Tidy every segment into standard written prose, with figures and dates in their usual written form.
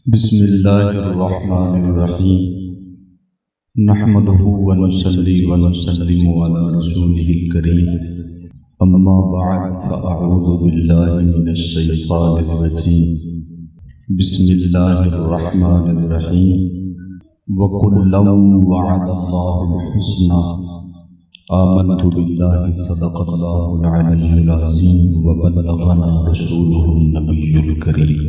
بسم اللہ الرحمن الرحیم نحمده ونصلی ونسلم علی رسوله الکریم اما بعد فاعوذ باللہ من الشیطان الرجیم بسم اللہ الرحمن الرحیم وَكُلًّا وَعَدَ اللَّهُ الْحُسْنَى آمنت باللہ صدق اللہ العلی العظیم وبلغنا رسوله النبی الکریم۔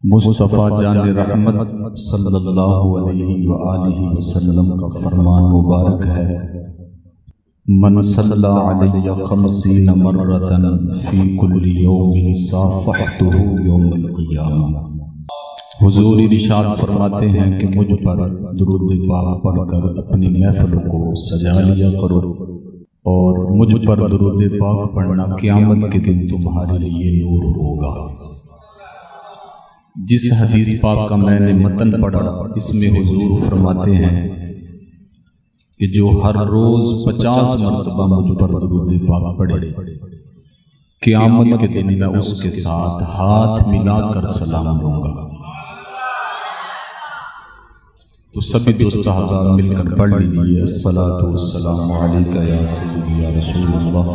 مصطفیٰ جان رحمت صلی اللہ علیہ وآلہ وسلم کا فرمان مبارک ہے، من صلی علیہ 50 مرۃ فی کل یوم صافحتہ یوم القیامہ۔ حضور ارشاد فرماتے ہیں کہ مجھ پر درود پاک پڑھ کر اپنی محفلوں کو سجا لیا کرو، اور مجھ پر درود پاک پڑھنا قیامت کے دن تمہارے لیے نور ہوگا۔ جس حدیث پاک کا میں نے متن پڑھا، اس میں حضور فرماتے ہیں کہ جو ہر روز 50 مرتبہ مجھ پر درود پاک پڑھے، قیامت کے دن میں اس کے ساتھ ہاتھ ملا کر سلام دوں گا۔ تو سبھی دوست احباب مل کر پڑھ لیجیے، الصلاۃ والسلام علیک یا سیدی یا رسول اللہ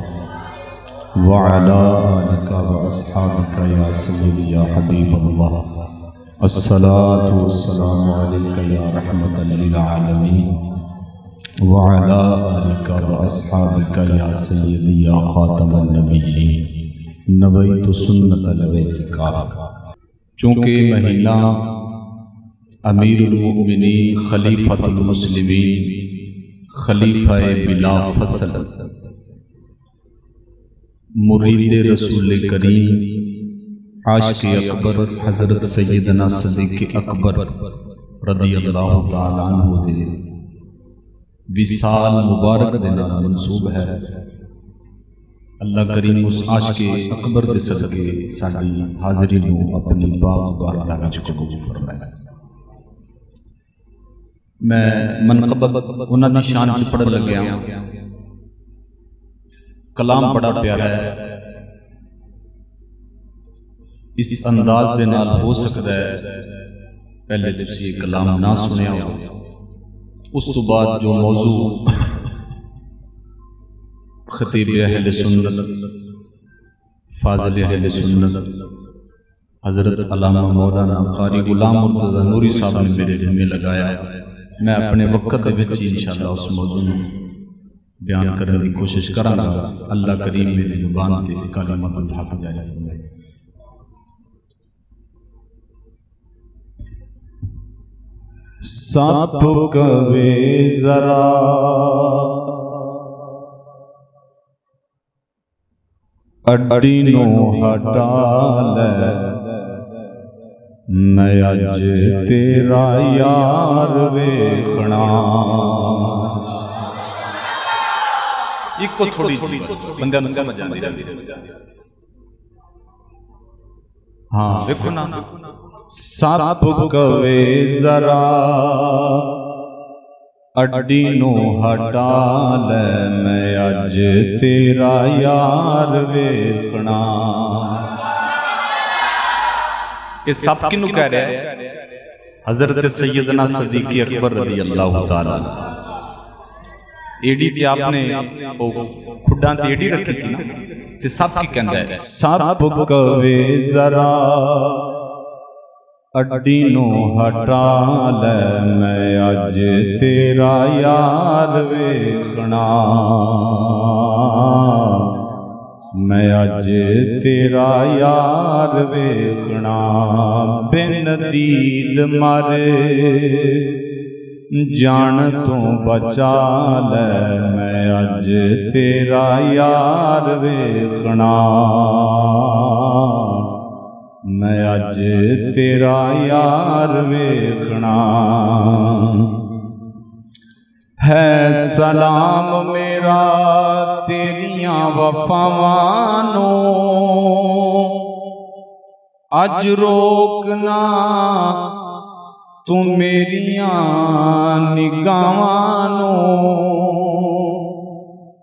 وعلی آلک واصحابک یا سیدی یا حبیب اللہ، الصلاۃ والسلام علیک یا رحمۃ للعالمین وعلی آلک واصحابک یا سیدی یا خاتم النبیین نویت سنت الاعتکاف۔ چونکہ مہینہ امیر المؤمنین خلیفۃ المسلمین خلیفہ بلا فصل مرید رسول کریم عاشق اکبر حضرت سیدنا صدیق اکبر رضی اللہ تعالیٰ عنہ دے وصال مبارک دے نال منسوب ہے۔ اللہ کریم اس عاشق اکبر دے صدقے ساڈی حاضری نو اپنی پاک بارگاہ وچ قبول فرمائے۔ میں منقبت انہاں دی شان وچ پڑھن لگیا، کلام بڑا پیارا ہے، اس انداز دے نال ہو سکتا ہے پہلے تسی یہ کلام نہ سنیا ہو، اس تو بعد جو موضوع خطیب اہل سنت فاضل اہل سنت حضرت علامہ مولانا قاری غلام مرتضیٰ نوری صاحب نے میرے ذمہ لگایا، میں اپنے وقت دے وچ انشاءاللہ اس موضوع بیان کرنے کی کوشش کراں گا۔ اللہ کریم میری زبان تے کلمات الحق جاری فرمائے۔ سپ کوے ذرا اڈی نو ہٹا لے، میں اج تیرا یار ویکھنا۔ ایک کو تھوڑی بندے نوں سمجھ آندی رہندی، ہاں ویکھو نا، سپ کوے ذرا اڈی نو ہٹا لے، میں اج تیرا یار ویکھنا۔ یہ سپ کنوں کہہ رہا ہے؟ حضرت سیدنا صدیق اکبر رضی اللہ تعالیٰ۔ ایڈی تے آپ نے کھڈاں تے ایڈی رکھی سی نا، تے سپ کی کہندا ہے؟ سپ کوے ذرا اڈی نو ہٹا لے، میں اج تیرا یار ویکھنا، میں اج تیرا یار ویکھنا۔ بن دید مارے جان تو بچا لے، میں اج تیرا یار ویکھنا، میں اج تیرا یار ویکھنا۔ ہے سلام میرا تیریاں وفاواں نوں، اج روکنا تو میریاں نگاہاں نوں،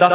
10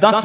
10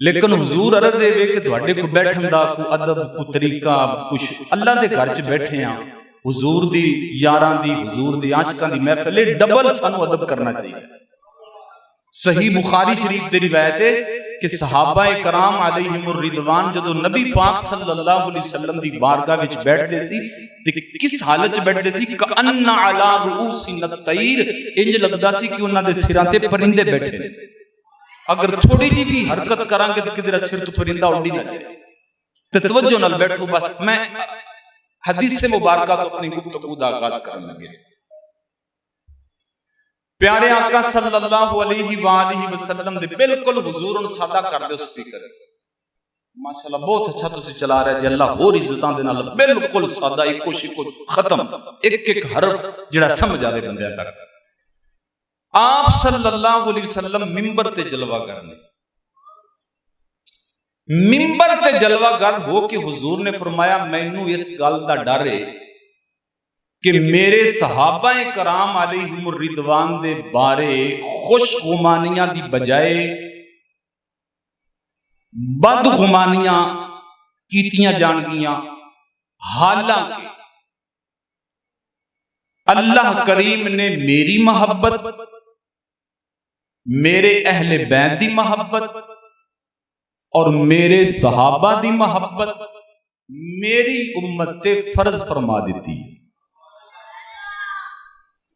لیکن حضور عرض ہے کہ تھوڑے کو بیٹھن دا کو ادب کو طریقہ کچھ اللہ دے گھر چ بیٹھے ہیں حضور دی یاراں دی حضور دی عاشقاں دی محفل ڈبل سانو ادب کرنا چاہیے. صحیح بخاری شریف دی روایت ہے کہ صحابہ کرام علیہم الرضوان جدو نبی پاک صلی اللہ علیہ وسلم دی بارگاہ وچ بیٹھدے سی تے کس حالت وچ بیٹھدے سی کأن علی رؤوسنا الطیر انج لگدا سی کہ انہاں دے سراں تے پرندے بیٹھے نے. اگر تھوڑی جی بھی حرکت کران گے تو کدھر سر تو پرندہ اڑی نہ جائے. تے توجہ نال بیٹھو. بس میں حدیث مبارکہ تو اپنی گفتگو دا آغاز کرنے لگے. پیارے آقا صلی اللہ علیہ وآلہ وسلم دے بالکل حضور ان سادہ کر دے سپیکر ماشاءاللہ بہت اچھا تسی چلا رہے جی اللہ اور عزتاں دے نال بالکل سادہ ایکو شکو ختم ایک ایک حرف جڑا سمجھ آوے بندے تک. آپ صلی اللہ علیہ وسلم ممبر تے جلوہ کرنے ممبر تے جلوہ گر ہو کہ حضور نے فرمایا مینوں اس گل دا ڈر ہے کہ میرے صحابہ کرام علیہم الرضوان دے بارے خوش غمانیاں دی بجائے بد غمانیاں کیتیاں جان گیاں. حالانکہ اللہ کریم نے میری محبت میرے اہل بیت دی محبت اور میرے صحابہ دی محبت میری امت تے فرض فرما دیتی.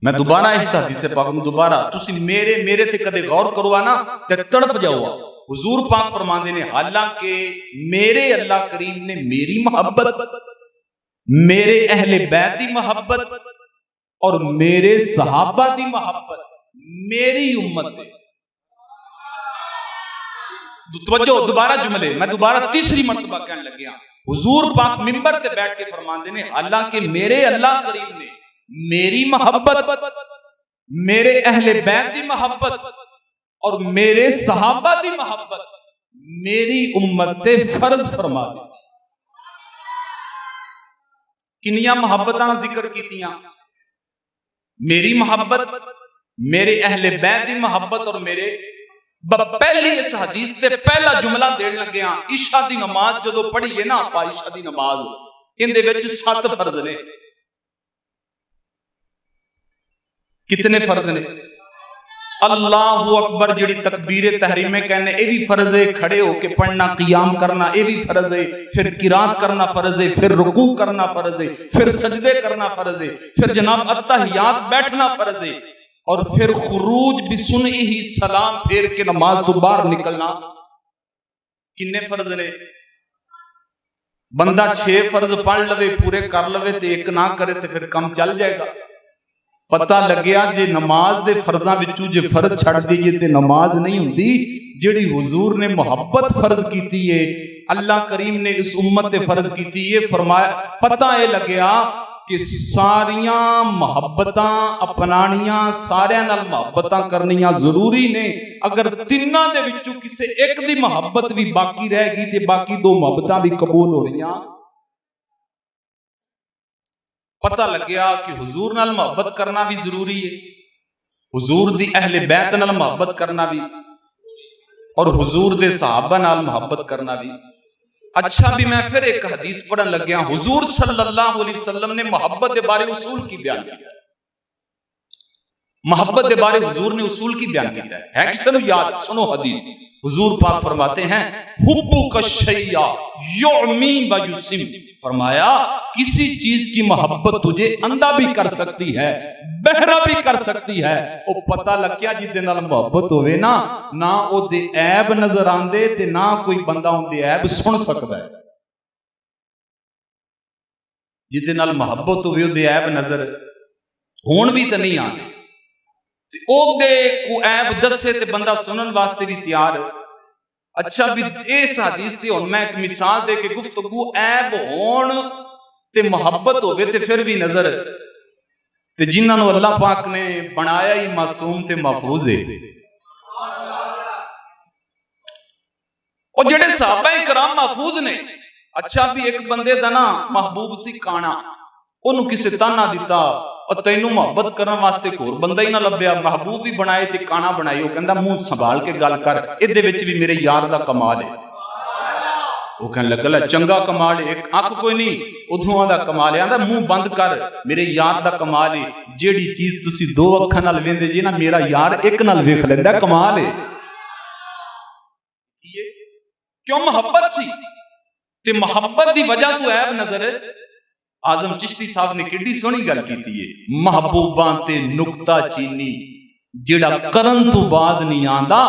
میں دوبارہ اس حدیث پاک میں دوبارہ تسی میرے تے کدے غور کروا نا تے تڑپ جاؤ. حضور پاک فرماندے نے حالانکہ میرے اللہ کریم نے میری محبت میرے اہل بیت دی محبت اور میرے صحابہ دی محبت میری امت دے. توجہ دوبارہ جملے میں دوبارہ تیسری مرتبہ کہنے لگیا. حضور پاک منبر تے بیٹھ کے فرماندے نے حالانکہ میرے اللہ کریم نے میری محبت میرے اہل بیت دی محبت اور میرے صحابہ دی محبت میری امت تے فرض فرما دی. کنیاں محبتاں ذکر کیتیاں میری محبت میرے اہل بیت دی محبت اور میرے پہلی اس حدیث تے پہلا جملہ دین لگے ہاں. عشاء دی نماز جدو پڑھی ہے نا آپ عشاء دی نماز ان دے وچ 7 فرض نے. کتنے فرض نے؟ اللہ اکبر جڑی تکبیر تحریمیں کہنے اے بھی فرض ہے, کھڑے ہو کے پڑھنا قیام کرنا اے بھی فرض ہے, پھر قرات کرنا فرض ہے, پھر رکوع کرنا فرض ہے, پھر سجدے کرنا فرض ہے, پھر جناب التحیات بیٹھنا فرض ہے, اور پھر خروج بسنئہ ہی سلام پھیر کے نماز تو باہر نکلنا. کنے فرض نے؟ بندہ 6 فرض پڑھ لوے پورے کر لوے تے ایک نہ کرے تے پھر کم چل جائے گا. پتہ لگیا جے نماز دے فرضاں وچوں جے فرض چھڑ دیئے تے نماز نہیں ہوندی. جڑی حضور نے محبت فرض کیتی ہے اللہ کریم نے اس امت تے فرض کیتی ہے. فرمایا پتہ اے لگیا کہ ساریاں محبتاں اپنانیاں ساریاں نال محبتاں کرنیاں ضروری نے. اگر تیناں دے وچوں کسے ایک دی محبت بھی باقی رہ گئی تے باقی 2 محبتاں بھی قبول ہو رہیاں. پتہ لگیا کہ حضور نال محبت کرنا بھی ضروری ہے, حضور دی اہل بیت نال محبت کرنا بھی, اور حضور دے صحابہ نال محبت کرنا بھی. اچھا بھی میں پھر ایک حدیث پڑھن لگیا. حضور صلی اللہ علیہ وسلم نے محبت دے بارے اصول کی بیان کیا. محبت دے بارے حضور نے اصول کی بیان کیا ہے کسے نو یاد سنو حدیث. حضور پاک فرماتے ہیں حبک الشیء یعمی و یسم. فرمایا کسی چیز کی محبت تجھے اندھا بھی کر سکتی ہے بہرا بھی کر سکتی ہے. او پتہ لگیا جدے نال محبت ہوئے نا نہ او دے عیب نظر آندے تے نہ کوئی بندہ ان دے عیب سن سکتا ہے. جدے نال محبت ہوئے او دے عیب نظر ہون بھی تے نہیں آنے تے او دے کو عیب دسے تے بندہ سنن واسطے بھی تیار ہے. اچھا بھی اس حدیث تے ہن میں ایک مثال دے کے گفتگو عیب ہون تے محبت ہوئے تے پھر بھی نظر تے جنہاں نو اللہ پاک نے بنایا ہی معصوم تے محفوظ ہے. اور جڑے صحابہ کرام محفوظ نے. اچھا بھی ایک بندے دا نا محبوب سی کانا انہوں کسے تانا دیتا اور تینوں محبت کرنے واسطے ایک اور بندہ ہی نہ لبیا، محبوب بھی بنائے تے کانا بنائے، وہ کہندا منہ سنبھال کے گل کر، ادھے وچ بھی میرے یار دا کمال ہے۔ وہ کہنے لگا چنگا کمال ہے، ایک اکھ کوئی نہیں ادھواں دا کمال ہے، آندا منہ بند کر میرے یار دا کمال ہے، جیڑی چیز تسی دو اکھاں نال ویندے جی نا میرا یار ایک نال ویکھ لیندا، کمال ہے۔ کیوں؟ محبت سی، تے محبت دی وجہ تو عیب نظر اعظم چشتی صاحب نے کڈی سونی گل کیتی ہے، محبوباں تے نکتہ چینی جڑا کرن تو باز نہیں آندا،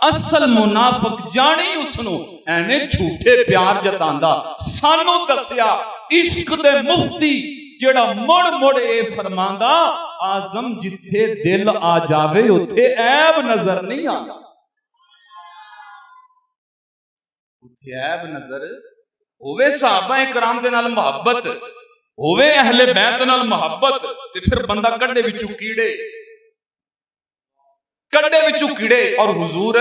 اصل منافق جانی اس نو اینے جھوٹے پیار جتاندا۔ سانو دسیا عشق دے مفتی جڑا مڑ مڑ اے فرماندا، اعظم جتھے دل آ جاوے اتھے عیب نظر نہیں آندا، اتھے عیب نظر ہووے صحابہ کرام دے نال محبت ہووے اہل بیت نال محبت، تے پھر بندہ کڈے وچوں کیڑے اور حضور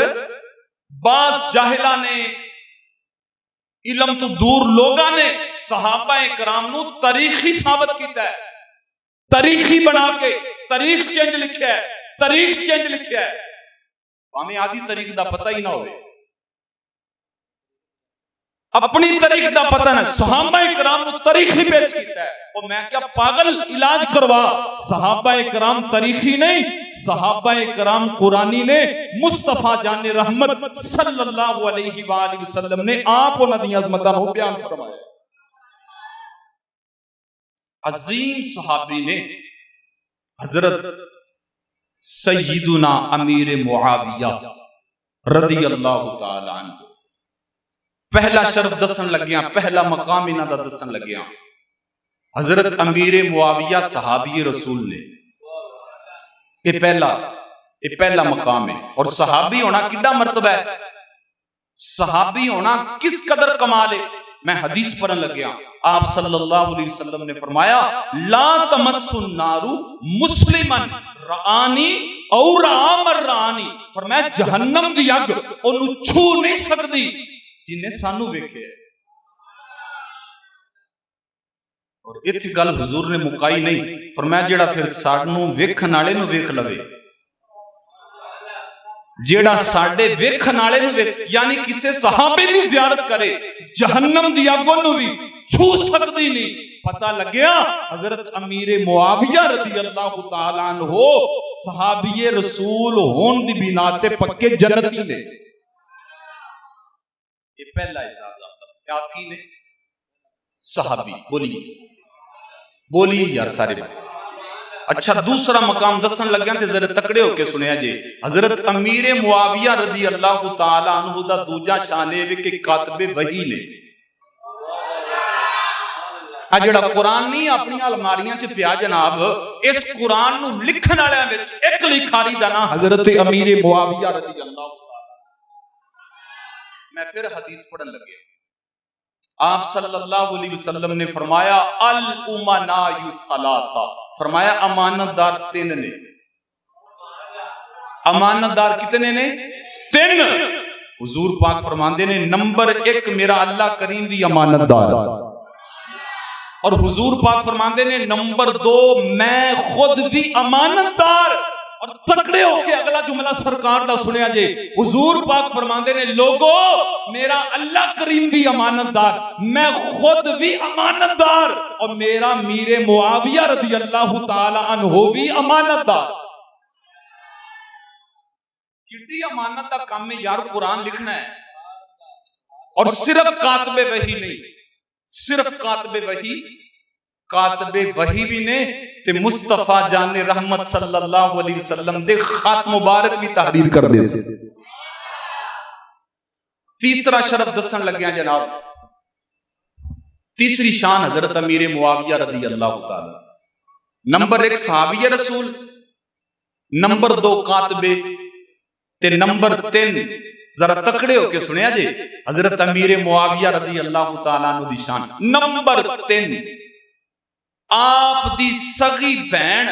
بعض جاہلاں نے علم تو دور لوگاں نے صحابہ کرام نو تاریخی ثابت کیتا ہے، تاریخی بنا کے تاریخ چینج لکھیا ہے، ہمیں آدھی تاریخ دا پتہ ہی نہ ہوئے، اپنی تاریخ دا پتہ نہ، صحابہ کرام نو تاریخی پیش کیتا ہے۔ اور میں کیا پاگل علاج کروا، صحابہ کرام تاریخی نہیں، صحابہ کرام قرآنی نے، مصطفیٰ جان رحمت صلی اللہ علیہ وآلہ وسلم نے آپ انہاں دی عظمتاں نو بیان فرمایا۔ عظیم صحابی نے حضرت سیدنا امیر معاویہ رضی اللہ تعالی عنہ پہلا شرف دسن لگیاں، پہلا مقام انہاں دا دسن لگیاں۔ حضرت امیر معاویہ صحابی رسول نے، یہ پہلا مقام ہے۔ اور صحابی ہونا کڈا مرتبہ ہے، صحابی ہونا کس قدر کمال ہے۔ میں حدیث پڑھن لگیا، آپ صلی اللہ علیہ وسلم نے فرمایا لا تمس النار مسلما رآنی او رآ من رآنی، فرمایا جہنم دی اگ اونوں چھو نہیں سکتی جنہیں سانو ویکھے۔ اور اتھی گل حضور نے مکائی نہیں، فرمایا جیڑا پھر سانو ویکھن والے نو ویکھ لوے، جیڑا ساڈے ویکھن والے نو ویکھ، یعنی کسے صحابی دی زیارت کرے جہنم دی اگ اونوں وی چھو سکتی نہیں۔ پتہ لگیا حضرت امیر معاویہ رضی اللہ تعالی عنہ صحابی رسول ہون دی بنا تے پکے جنتی نے۔ یہ پہلا اعزاز کیا کی نے صحابی، بولی یار سارے بھائی۔ اچھا دوسرا مقام دسن لگیا تے ذرا تکڑے ہو کے سنیا جی، حضرت امیر معاویہ رضی اللہ تعالی عنہ دا دوجا شان ہے کہ کاتب وحی نے۔ جڑا قرآن نہیں اپنی الماریاں چ پیا جناب، اس قرآن نو لکھن والے وچ ایک لکھاری دا نام حضرت امیر معاویہ رضی اللہ تعالی۔ میں پھر حدیث پڑھن لگیا، آپ صلی اللہ علیہ وسلم نے فرمایا الامناء ثلاثہ، فرمایا امانت دار تین نے۔ امانت دار کتنے نے؟ تین۔ حضور پاک فرماندے نے نمبر ایک میرا اللہ کریم بھی امانت دار، اور حضور پاک فرماندے نے نمبر دو میں خود بھی امانت دار۔ اور تکڑے ہو کے اگلا جملہ سرکار دا سنیا جے، حضور پاک فرماندے نے لوگو میرا اللہ کریم بھی امانت دار، میں خود بھی امانت دار، اور میرا میر معاویہ رضی اللہ تعالی عنہ بھی امانت دار۔ کتنی امانت دا کام میں یار قرآن لکھنا ہے، اور صرف کاتب وحی نہیں، صرف کاتب وحی بھی نے تے مصطفیٰ جان رحمت صلی اللہ علیہ وسلم دے خط مبارک بھی تحریر کر دے سے۔ تیسرا شرف دسن لگیا جناب، تیسری شان حضرت امیر معاویہ رضی اللہ تعالی۔ نمبر ایک صحابی رسول، نمبر دو کاتبے، تے نمبر تین ذرا تکڑے ہو کے سنیا جے حضرت امیر معاویہ رضی اللہ تعالیٰ عنہ دی شان۔ نمبر تین آپ دی سگی بہن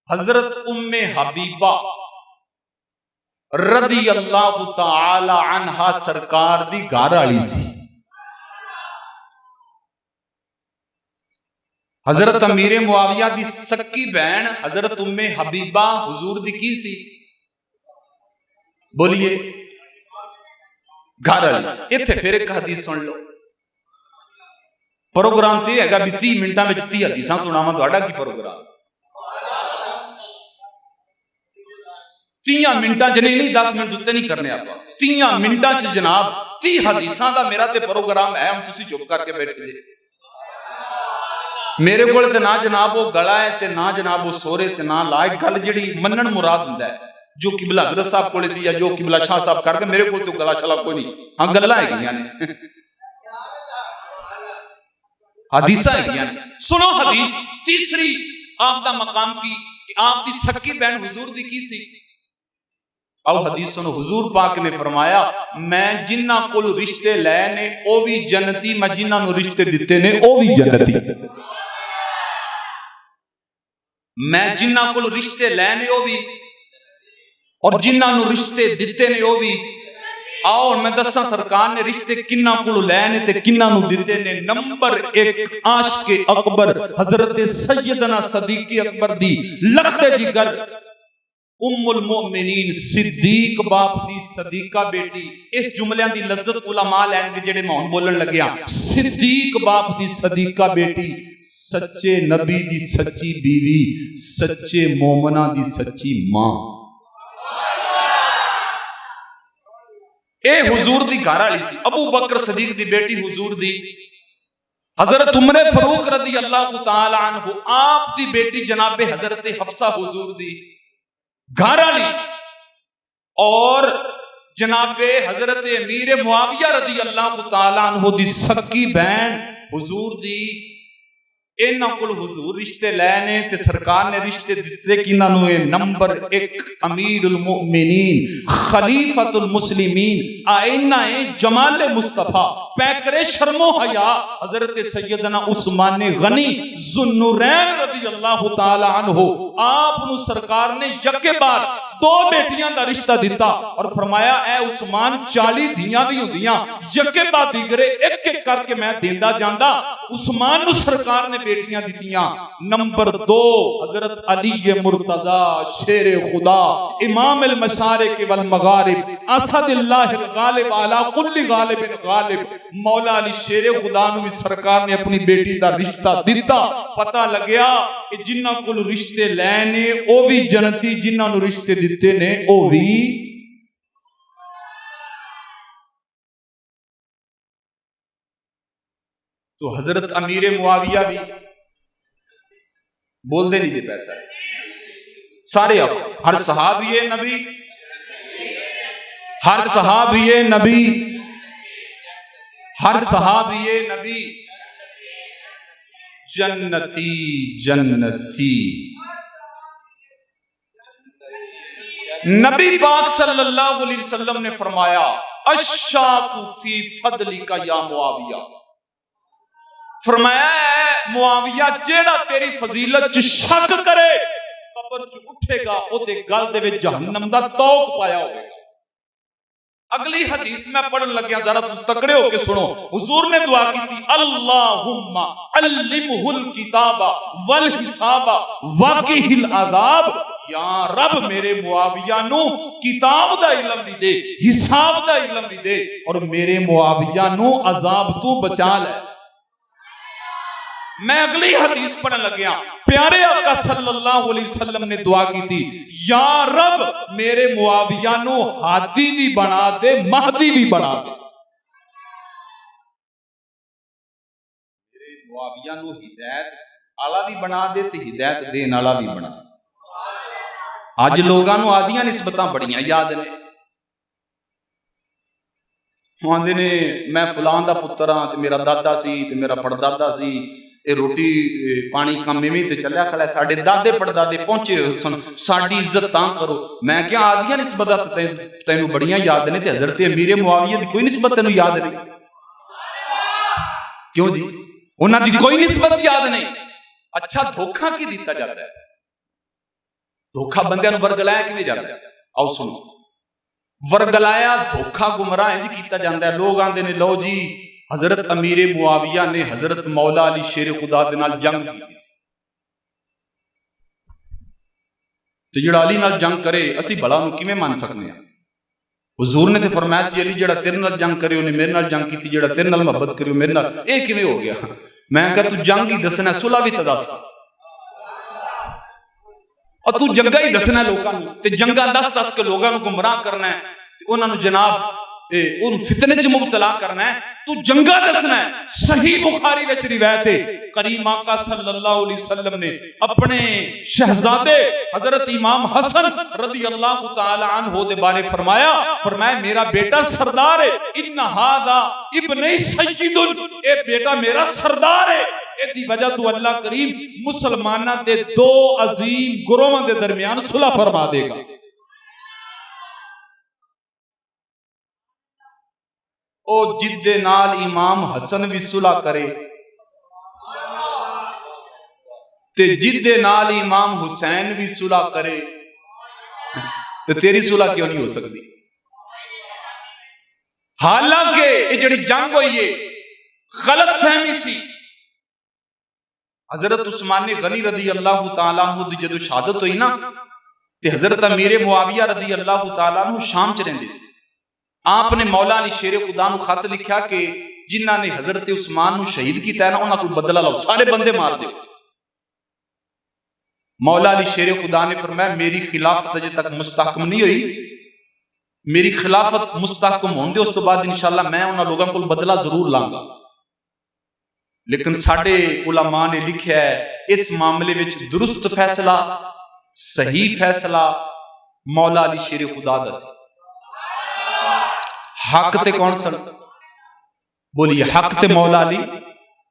حضرت ام حبیبہ رضی اللہ تعالی عنہا سرکار دی گھر والی سی۔ حضرت امیر معاویہ دی سکی بہن حضرت ام حبیبہ حضور دی کی سی؟ بولیے گھر والی. اتنے پھر ایک حدیث سن لو. پروگرام تے ہے گا بھی 30 منٹاں وچ 30 حدیثاں سناواں. تہاڈا کی پروگرام؟ 30 منٹاں چ نہیں 10 منٹ اتنے نہیں کرنے آپ. 30 منٹاں چ جناب 30 حدیثاں دا میرا تے پروگرام ہے. ہم تسی چپ کر کے بیٹھ جے. میرے کول تے نہ جناب وہ گلا ہے تے نہ جناب وہ سورے تے نہ لائق گل جڑی منن مراد ہوندا ہے جو قبلہ حضرت صاحب کولے سی یا جو قبلہ شاہ صاحب کر کے. میرے کول تو گلا شلا کوئی نہیں. ہاں گلاں ہیگیاں نے حدیثاں ہیگیاں نے. سنو حدیث تیسری آپ دا مقام کی کہ آپ دی سکی بہن حضور دی کی سی؟ او حدیث سنو. حضور پاک نے فرمایا میں جنہاں کول رشتے لے نے او بھی جنتی, میں جنہاں نو رشتے دتے نے او بھی جنتی. میں جنہاں کول رشتے لے نے او بھی اور جنہاں نو رشتے دتے نے او بھی. آؤ میں دساں سرکار نے رشتے کنہ کولو لے نے تے کنہ نو دتے نے. نمبر 1 عاشق اکبر حضرت سیدنا صدیق اکبر دی لخت جگر ام المؤمنین صدیق باپ دی صدیقہ بیٹی. اس جملیاں دی لذت علماء لین گے جڑے میں ہن بولن لگیا. صدیق باپ دی صدیقہ بیٹی, سچے نبی دی سچی بیوی, سچے مومنہ دی سچی ماں. اے حضور دی گھر والی سی. ابو بکر صدیق دی بیٹی حضور دی. حضرت عمر فاروق رضی اللہ تعالی عنہ آپ دی بیٹی جناب حضرت حفصہ حضور دی گھر والی اور جناب حضرت امیر معاویہ رضی اللہ تعالی عنہ دی سکی بہن حضور دی. انہاں کول حضور رشتے لے نے تے سرکار نے رشتے دتے کیناں نو. نمبر 1 امیر المؤمنین خلیفۃ المسلمین آئینہ جمال مصطفیٰ پیکرے شرم و حیا حضرت سیدنا عثمان غنی ذو النورین رضی اللہ تعالی عنہ. آپ نو سرکار نے یکے بار 2 بیٹیاں دا رشتہ دیتا اور فرمایا اے عثمان 40 دھیاں بھی ہوندیاں یکے بعد دیگرے ایک ایک کر کے میں دیندا جاندا. عثمان نو سرکار نے بیٹیاں دیتیاں. نمبر 2 حضرت علی مرتضی شیر خدا امام المشارق والمغارب اسد اللہ الغالب علی کل غالب غالب مولا علی شیر خدا نو بھی سرکار نے اپنی بیٹی دا رشتہ دیتا. پتہ لگیا کہ جنہاں کول رشتے لینے او بھی جنتی, جنہاں نو رشتے دیتے نے او بھی. تو حضرت امیر معاویہ بھی بول دے نہیں دے پیسہ سارے آپ ہر صحابی نبی, ہر صحابی نبی, ہر صحابی نبی جنتی جنتی. نبی پاک صلی اللہ علیہ وسلم نے فرمایا اشاک فی فضلک یا معاویہ. فرمایا ہے معاویہ جیڑا تیری فضیلت چ شک کرے قبر چ اٹھے گا او دے گل دے وچ جہنم دا توق پایا ہوئے گا. اگلی حدیث میں پڑھن لگیا ذرا تس تکڑے ہو کے سنو. حضور نے دعا کی تھی اللہم علمہ الکتاب والحساب وقہ العذاب. یا رب میرے معاویہ نو کتاب دا علم بھی دے, حساب دا علم بھی دے اور میرے معاویہ نو عذاب تو بچا لے. میں اگلی حدیث پڑھن لگیا. پیارے آقا صلی اللہ علیہ وسلم نے دعا کی تھی یا رب میرے معاویہ نو ہادی بھی بنا دے, مہدی بھی بنا دے. میرے معاویہ نو ہدایت آلہ بھی بنا دے تے ہدایت دین آلہ بھی بنا دے. آج لوگاں نو آدیاں نسبتاں بڑیاں یاد نے. آندے نے میں فلان دا پتر ہاں تے میرا دادا سی تے میرا پڑدادا سی, اے روٹی پانی کام میں تے چلیا کھڑا ہے, ساڈے دادے پڑدادے پہنچے سن, ساڈی عزت تاں کرو. میں کیا آدیاں نسبتاں تینوں بڑیاں یاد نے تے حضرت امیر معاویہ دی کوئی نسبت تینوں یاد نہیں؟ کیوں جی انہاں دی کوئی نسبت یاد نہیں؟ اچھا دھوکھا کی دیتا جاتا ہے؟ دھوکھا بندیاں نوں ورگلایا کیویں جاندا ہے؟ آؤ سنو. ورگلایا دھوکھا گمراہ انج کیتا جاندا ہے. لوگ آندے نے لو جی حضرت امیر معاویہ نے حضرت مولا علی شیر خدا دے نال جنگ کی سی تے جڑا علی نال جنگ کرے اسی بھلا نو کیویں مان سکنے ہیں؟ حضور نے تے فرمایا سی علی جڑا تیرے نال جنگ کرے اونے میرے نال جنگ کیتی، جڑا تیرے نال محبت کرے میرے نال، اے کیویں ہو گیا؟ میں کہا تو جنگ ہی دسنا، صلح بھی تے دس، اور تو جنگا ہی دسنا لوکاں نوں، تے جنگا دس دس کے لوکاں نوں گمراہ کرنا ہے، تے انہاں نوں جناب ان فتنے چ مبتلا کرنا ہے، تو جنگا دسنا ہے۔ صحیح بخاری وچ روایت ہے کریم آقا صلی اللہ علیہ وسلم نے اپنے شہزادے حضرت امام حسن رضی اللہ تعالی عنہ دے بارے فرمایا میرا بیٹا سردار ہے، ان ھذا ابن سید، اے بیٹا میرا سردار ہے۔ ایدی وجہ تو اللہ کریم مسلمانہ دے دو عظیم گروہاں دے درمیان صلح فرما دے گا۔ او جدے نال امام حسن بھی صلح کرے تے جدے نال امام حسین بھی صلح کرے، تے تیری صلح کیوں نہیں ہو سکتی؟ حالانکہ یہ جڑی جنگ ہوئی ہے غلط فہمی سی۔ حضرت عثمان غنی رضی اللہ تعالیٰ عنہ دی جدو شہادت ہوئی نا، تے حضرت امیر معاویہ رضی اللہ تعالیٰ عنہ شام چ رہندے سی۔ آپ نے مولا علی شیر خدا نو خط لکھیا کہ جنہاں نے حضرت عثمان نو شہید کیتا ہے نا انہاں کو بدلہ لاؤ، سارے بندے مار دیو۔ مولا علی شیر خدا نے فرمایا میری خلافت اجے تک مستحکم نہیں ہوئی، میری خلافت مستحکم ہون دے اس تو بعد انشاءاللہ میں انہاں لوگوں کو بدلہ ضرور لاں گا۔ لیکن ساڈے علماء نے لکھیا ہے اس معاملے وچ درست فیصلہ، صحیح فیصلہ مولا علی شیر خدا دا سی۔ حق تے کون سن؟ بولیے حق تے مولا علی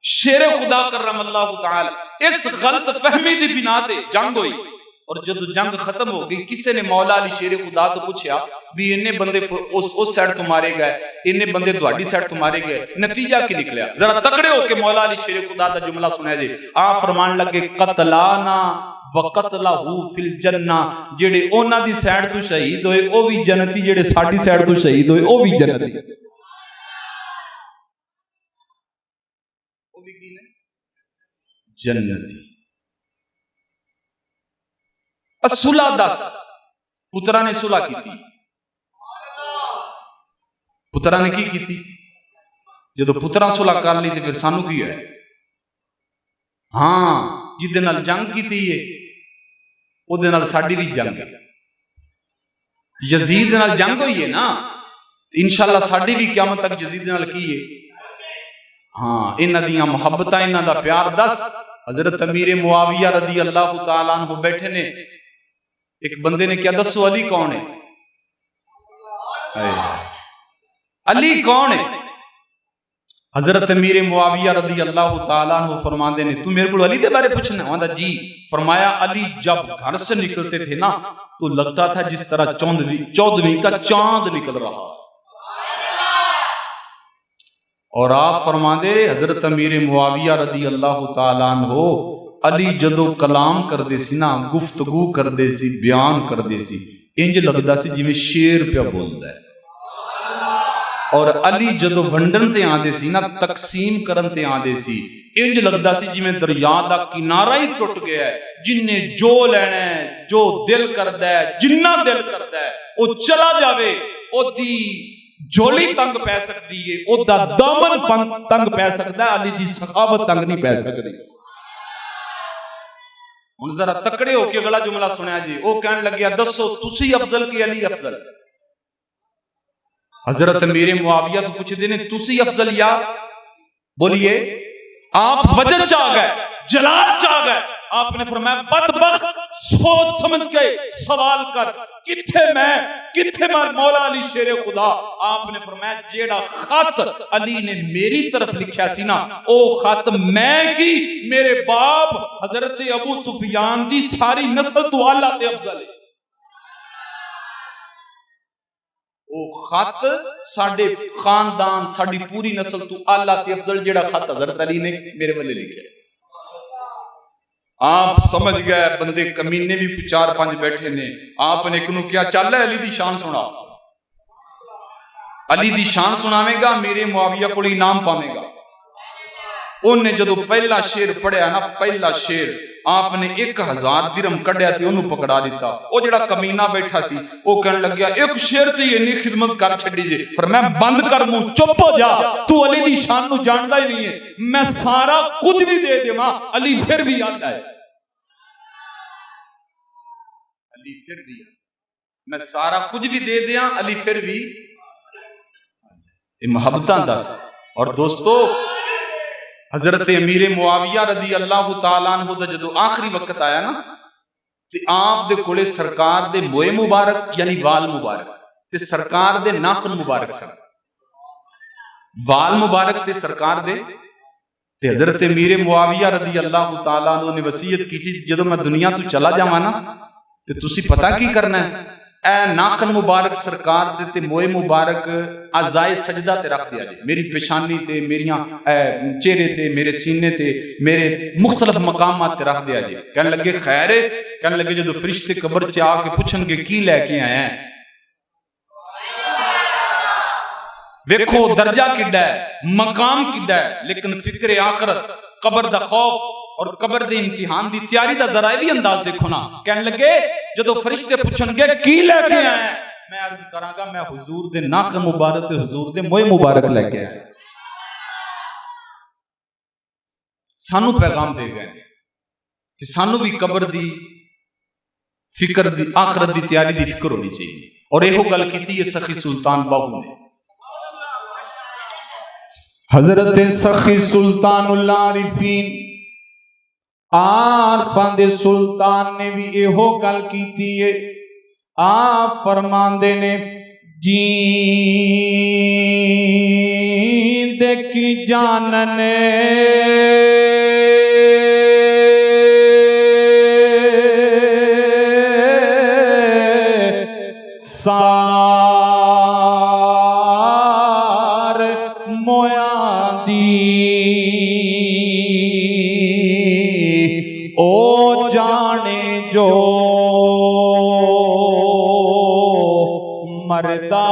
شیر خدا کرم اللہ تعالی۔ اس غلط فہمی دی بنا تے جنگ ہوئی، اور جب جنگ ختم ہو گئی کسے نے مولا علی شیر خدا تو پوچھیا بھی انہیں بندے اس سائڈ تو مارے گئے، انہیں بندے دوڑی سائڈ تو مارے گئے، نتیجہ کی نکلیا؟ ذرا تکڑے ہو کے مولا علی شیر خدا دا جملہ سنیا جی۔ آپ فرمان لگے قتلانا وقتلہ فی الجنہ، جڑے اونا دی سائڈ تو شہید ہوئے او بھی جنتی، جڑے ساڑی سائڈ تو شہید ہوئے او بھی جنتی۔ او بھی کی نے؟ جنتی۔ صلح دس، پترا نے صلح کی تھی، پترا نے کی تھی؟ جدو پترا صلح کر لی تو پھر سانو کی ہے؟ ہاں جدے نال جنگ کی تھی او دے نال ساڈی بھی جنگ ہے، یزید نال جنگ ہوئی ہے نا، انشاءاللہ ساڈی بھی قیامت تک یزید نال کی ہے۔ ہاں انہاں دیاں محبتاں، انہاں دا پیار دس۔ حضرت امیر معاویہ رضی اللہ تعالیٰ عنہ بیٹھے نے، ایک بندے نے کیا دسو علی کون ہے؟ علی کون ہے؟ حضرت امیر معاویہ رضی اللہ تعالیٰ عنہ فرماندے نے تو میرے کو علی دے بارے پوچھنا ہے؟ جی۔ فرمایا علی جب گھر سے نکلتے تھے نا تو لگتا تھا جس طرح چودھویں کا چاند نکل رہا ہے۔ اور آپ فرماندے حضرت امیر معاویہ رضی اللہ تعالیٰ عنہ علی جدو کلام کر دے سی نا، گفتگو کر دے سی، بیان کر دے سی، انج لگدا سی جی میں شیر پہ بولدا ہے۔ اور علی جدو ونڈن تے آندے سی نا، تقسیم کرن تے آندے سی، انج لگدا سی جی میں دریا دا کنارہ ہی ٹوٹ گیا ہے، جن نے جو لینا ہے، جو دل کردا ہے، جنہ دل کردا ہے او چلا جاوے، او دی جولی تنگ پہ سکتی ہے، او دا دامن تنگ پہ سکتا ہے، علی دی سخاوت تنگ نہیں پہ سکتی۔ ان ذرا تکڑے ہو کے اگلا جملہ سنیا جی۔ او کہنے لگیا دسو تسی افضل کی علی افضل؟ حضرت امیر معاویہ تو پوچھے دینے تسی افضل یا؟ بولیے آپ وجہ چاہ گئے، جلال چاہ گئے۔ آپ نے فرمایا بدبخت سوچ سمجھ کے سوال کر، کتھے میں مولا علی شیر خدا؟ آپ نے فرمایا جیڑا خط علی نے میری طرف لکھیا سی نا، او خط میں کی میرے باپ حضرت ابو سفیان دی ساری نسل تو اللہ تے افضل ہے۔ او خط ساڑھے خاندان ساڑھی پوری نسل تو اللہ تے افضل، جیڑا خط حضرت علی نے میرے والے لکھیا۔ آپ سمجھ گئے بندے کمینے بھی 4-5 بیٹھے نے۔ آپ نے کنو کیا چل ہے علی دی شان سنا؟ علی دی شان سناوے گا، میرے معاویہ کو انعام پاوے گا۔ انہیں جدو پہلا شیر پڑھیا نا، پہلا شیر آپ نے 1000 درہم کڈیا تے انہوں پکڑا دیتا۔ وہ جڑا کمینہ بیٹھا سی وہ کہنے لگ گیا ایک شیر تے یہ نہیں خدمت کر چھڑی جے، پر میں بند کر منہ، چپ ہو جا، تو علی دی شان نو جاندا ہی نہیں ہے، میں سارا کچھ بھی دے دے ماں، علی پھر بھی آتا ہے، علی پھر بھی میں سارا کچھ بھی دے دیا، علی پھر بھی یہ محبتاں دس۔ اور دوستو حضرت امیر معاویہ رضی اللہ تعالیٰ عنہ دا جدو آخری وقت آیا نا تے آپ دے کولے سرکار دے موئے مبارک یعنی وال مبارک تے سرکار دے ناخن مبارک سن، وال مبارک تے سرکار دے تے حضرت امیر معاویہ رضی اللہ تعالیٰ عنہ نے وصیت کی تھی جدو میں دنیا تو چلا جاواں نا تے تسی پتہ کی کرنا ہے، اے ناخن مبارک سرکار دے تے موئے مبارک اعضائے سجدہ تے رکھ دیا جائے، میری پیشانی تے، میریاں چہرے تے، میرے سینے تے، میرے مختلف مقامات تے رکھ دیا جائے۔ کہنے لگے خیر ہے، کہنے لگے جدو فرشتے قبر چ آ کے پوچھن گے کی لے کے آئے ہیں، دیکھو درجہ کڈا ہے، مقام کڈا ہے، لیکن فکر آخرت، قبر دا خوف اور قبر دے امتحان دی تیاری دا ذرا بھی انداز دیکھو نا۔ کہنے لگے جدو فرشتے پوچھن گے کی لے کے آئے ہیں، میں عرض کراں گا میں حضور دے ناخن مبارک تے حضور دے موئے مبارک لے کے آیا۔ سانو پیغام دے گئے کہ سانو بھی قبر دی فکر دی، آخرت دی تیاری دی فکر ہونی چاہیے، اور ایہو گل کیتی ہے سخی سلطان باہو نے، حضرت سخی سلطان العارفین عارفاں دے سلطان نے بھی ایہو گل کیتی ہے۔ آپ فرماندے نے جی دیکھی جاننے سار مویاں دی او جانے جو مردہ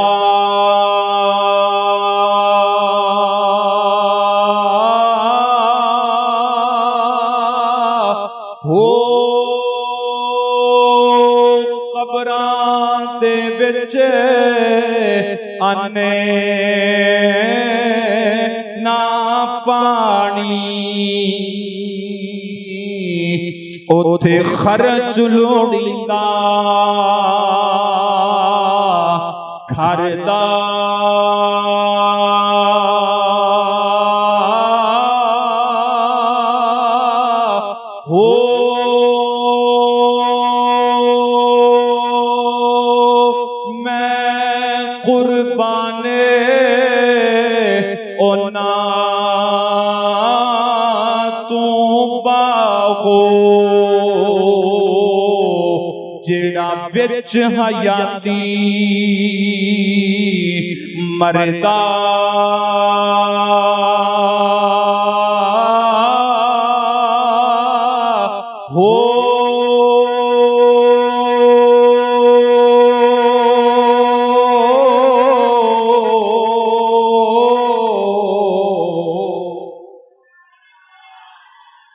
ہو قبراں دے وچ انے نا پانی اوتھے خرچ لوڑیندا گھر دا ہو میں قربانے اونا تو باغو جڑا وچ حیاتی مردہ ہو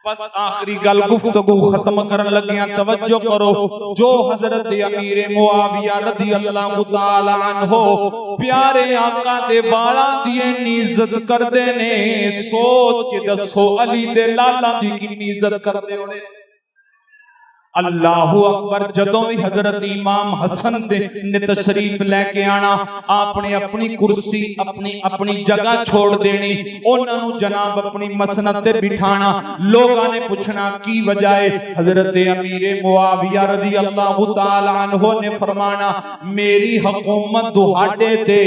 بس آخری گل گفتگو ختم کرن لگیاں توجہ کرو، جو حضرت امیر معاویہ رضی اللہ تعالی عنہ پیارے آقا دے بالا دی اتنی عزت کردے نے، سوچ کے دسو علی دے لالا دی کتنی عزت کردے ہونے۔ اللہ اکبر، جدوں بھی حضرت امام حسن نے تشریف لے کے آنا، آپ نے اپنی کرسی اپنی جگہ چھوڑ دینی، انہوں نے جناب اپنی مسند تے بٹھانا، لوگاں نے پوچھنا کی وجہ ہے، حضرت امیر معاویہ رضی اللہ تعالی عنہ نے فرمانا میری حکومت دہاڑے تے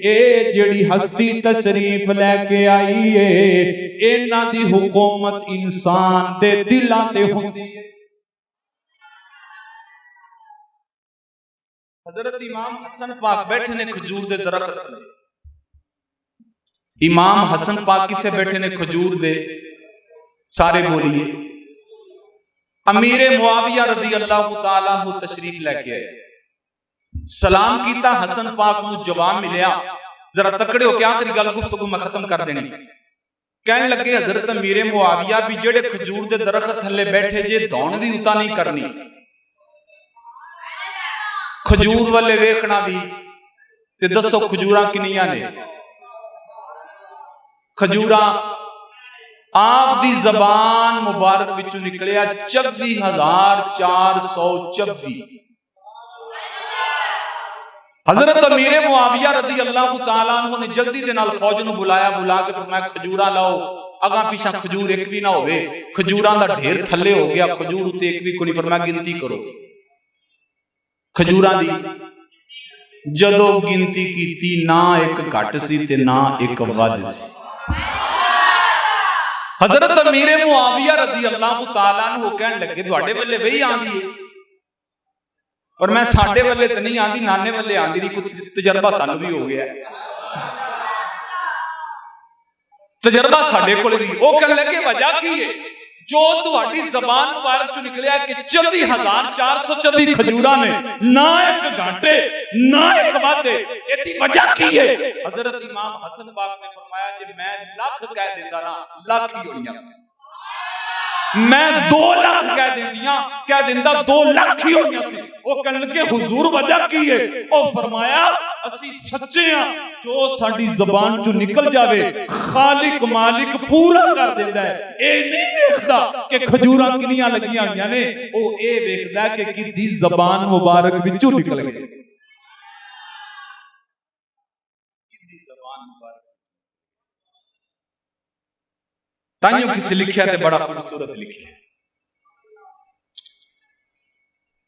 اے جڑی ہستی تشریف لے کے آئی ہے، انہاں دی حکومت انسان دے دلاں تے ہوندی ہے۔ حضرت امام حسن پاک بیٹھے نے کھجور دے درخت، امام حسن پاک کتے بیٹھے نے کھجور دے، سارے بولیے امیر معاویہ رضی اللہ تعالیٰ عنہ تشریف لے کے آئے، سلام کیتا، حسن پاک نو جواب ملیا، ذرا تکڑے ہو کے آخری گل گفتگو میں ختم کر دینی. کہنے لگے حضرت امیر معاویہ بھی جڑے کھجور دے درخت تھلے بیٹھے جے دھون بھی اتا نہیں کرنی, کھجور والے ویکھنا بھی تے دسو کھجوراں کنیاں نے؟ کھجوراں آپ دی زبان مبارک وچوں نکلیا 24,424. حضرت امیر معاویہ رضی اللہ تعالیٰ عنہ نے جلدی دے نال فوج نو بلایا, بلا کے فرمایا کھجوراں لاؤ, اگاں پیچھے کھجور ایک بھی نہ ہوئے, کھجوراں دا ڈھیر تھلے ہو گیا, کھجور اتے ایک بھی کوئی. فرمایا گنتی کرو کھجوراں دی. جدو گنتی کیتی نہ ایک گھٹ سی تے نہ ایک ود سی. حضرت امیر معاویہ رضی اللہ تعالیٰ عنہ کہنے لگے تواڈے والے وہی آندی ہے؟ اور میں ساڈے والے تے نہیں آندی, نانے والے آندی نہیں, کچھ تجربہ سانو بھی ہو گیا ہے, تجربہ ساڈے کول بھی. وہ کہنے لگے وجہ کی ہے؟ جو تہاڈی زبان مبارک چوں نکلیا کہ 24,424 کھجوراں نے, نہ ایک گھاٹے نہ ایک وعدے, ایدی وجہ کی ہے؟ حضرت امام حسن پاک نے فرمایا جی میں لاکھ کہہ دیندا نا لاکھ ہی ہونیاں سی, میں 2 لاکھ کہہ دیندہ 2 لاکھ ہی ہونیاں سی. وہ کہنے لگے حضور وجہ کی ہے؟ وہ فرمایا اسی سچے ہیں, جو ساڈی زبان چوں نکل جاوے خالق مالک پورا کر دیندا ہے. اے نہیں ویکھدا کہ کھجوراں کنیاں لگیاں ہوئیاں نے, او اے ویکھدا کہ کدی زبان مبارک وچوں نکل گئی. کدی زبان مبارک تائیوں کسی لکھیا تے بڑا خوبصورت لکھیا.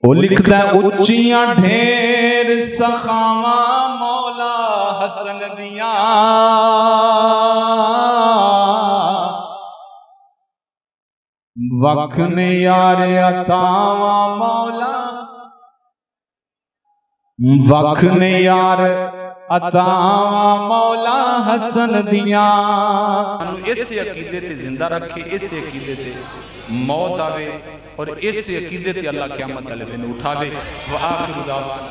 وہ لکھتا ہے اچیاں ڈھیر سخاواں مولا حسن دیاں, وکھ نے یار عطاواں مولا, وکھ نے یار عطاواں مولا حسن دیاں. اس عقیدے تے زندہ رکھے, اس عقیدے تے موت آوے, اور اس عقیدے تے اللہ قیامت والے دن اٹھاوے. وآخر دعوانا